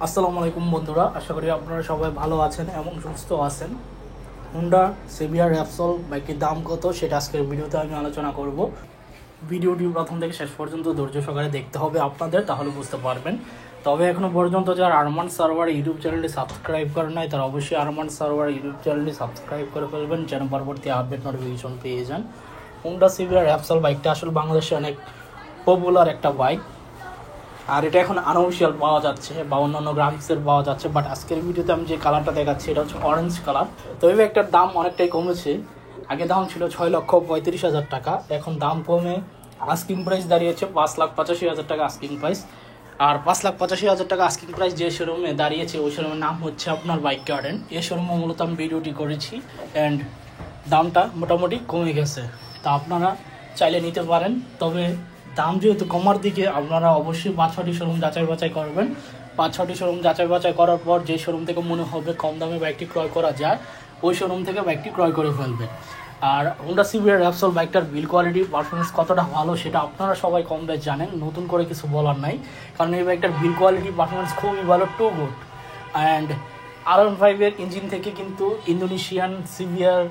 আসসালামু আলাইকুম বন্ধুরা, আশা করি আপনারা সবাই ভালো আছেন এবং সুস্থ আছেন। হুন্ডা সিবিআর র্যাপসল বাইকের দাম কত সেটা আজকের ভিডিওতে আমি আলোচনা করব। ভিডিওটি প্রথম থেকে শেষ পর্যন্ত ধৈর্য সহকারে দেখতে হবে আপনাদের, তাহলে বুঝতে পারবেন। তবে এখনও পর্যন্ত যারা আরমান সার্ভার ইউটিউব চ্যানেলটি সাবস্ক্রাইব করেন নাই তারা অবশ্যই আরমান সার্ভার ইউটিউব চ্যানেলটি সাবস্ক্রাইব করে ফেলবেন, যেন পরবর্তী আপডেট নোটিফিকেশন পেয়ে যান। হুন্ডা সিবিআর র্যাপসল বাইকটা আসলে বাংলাদেশে অনেক পপুলার একটা বাইক, আর এটা এখন আনঅফিসিয়াল পাওয়া যাচ্ছে বা অন্যান্য গ্রাফিক্সের পাওয়া যাচ্ছে। বাট আজকের ভিডিওতে আমি যে কালারটা দেখাচ্ছি এটা হচ্ছে অরেঞ্জ কালার। তো এই ব্যাগটার দাম অনেকটাই কমেছে। আগে দাম ছিল 6,35,000 টাকা, এখন দাম কমে আস্কিং প্রাইস দাঁড়িয়েছে 5,85,000 টাকা আস্কিং প্রাইস। আর 5,85,000 টাকা আস্কিং প্রাইস যে শোরুমে দাঁড়িয়েছে ওই শোরুমের নাম হচ্ছে আপনার বাইক গার্ডেন। এই শোরুমে মূলত আমি ভিডিওটি করেছি অ্যান্ড দামটা মোটামুটি কমে গেছে, তা আপনারা চাইলে নিতে পারেন। তবে দাম যেহেতু কমার দিকে, আপনারা অবশ্যই 5-6টি শোরুম যাচাই বাছাই করবেন। 5-6টি শোরুম যাচাই বাছাই করার পর যে শোরুম থেকে মনে হবে কম দামে বাইকটি ক্রয় করা যায় ওই শোরুম থেকে বাইকটি ক্রয় করে ফেলবেন। আর হোন্ডা সিবিআর র্যাপসল বাইকটার বিল কোয়ালিটি পারফরমেন্স কতটা ভালো সেটা আপনারা সবাই কম বেশ জানেন, নতুন করে কিছু বলার নাই। কারণ এই বাইকটার বিল কোয়ালিটি পারফরমেন্স খুবই ভালো, টু গুড। অ্যান্ড R15-এর ইঞ্জিন থেকে কিন্তু ইন্দোনেশিয়ান সিবিআর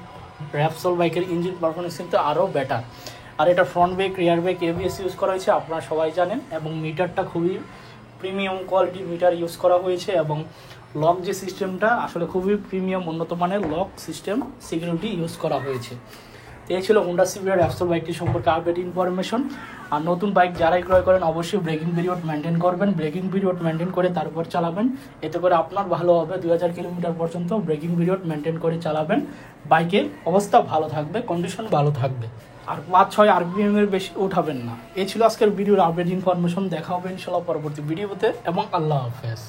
র্যাপসল বাইকের ইঞ্জিন পারফরমেন্স কিন্তু আরও বেটার। আর এটা ফ্রন্ট ব্রেক, রিয়ার ব্রেক, ABS ইউজ করা হয়েছে, আপনারা সবাই জানেন। এবং মিটারটা খুবই প্রিমিয়াম কোয়ালিটির মিটার ইউজ করা হয়েছে এবং লক যে সিস্টেমটা আসলে খুবই প্রিমিয়াম উন্নত মানের লক সিস্টেম সিকিউরিটি ইউজ করা হয়েছে। তো এই ছিল হোন্ডা সিবিআর র্যাপসল বাইকটি সম্পর্কে আপডেট ইনফরমেশন। আর নতুন বাইক যারাই ক্রয় করেন অবশ্যই ব্রেকিং পিরিয়ড মেনটেন করবেন, ব্রেকিং পিরিয়ড মেনটেন করে তারপর চালাবেন। এতে করে আপনার ভালো হবে। 2000 কিলোমিটার পর্যন্ত ব্রেকিং পিরিয়ড মেনটেন করে চালাবেন, বাইকের অবস্থা ভালো থাকবে, কন্ডিশন ভালো থাকবে। আর 5-6 RPM এর বেশি উঠাবেন না। এই ছিল আজকের ভিডিওর আপডেট ইনফরমেশন। দেখা হবে ইনশাল্লাহ পরবর্তী ভিডিওতে, এবং আল্লাহ হাফেজ।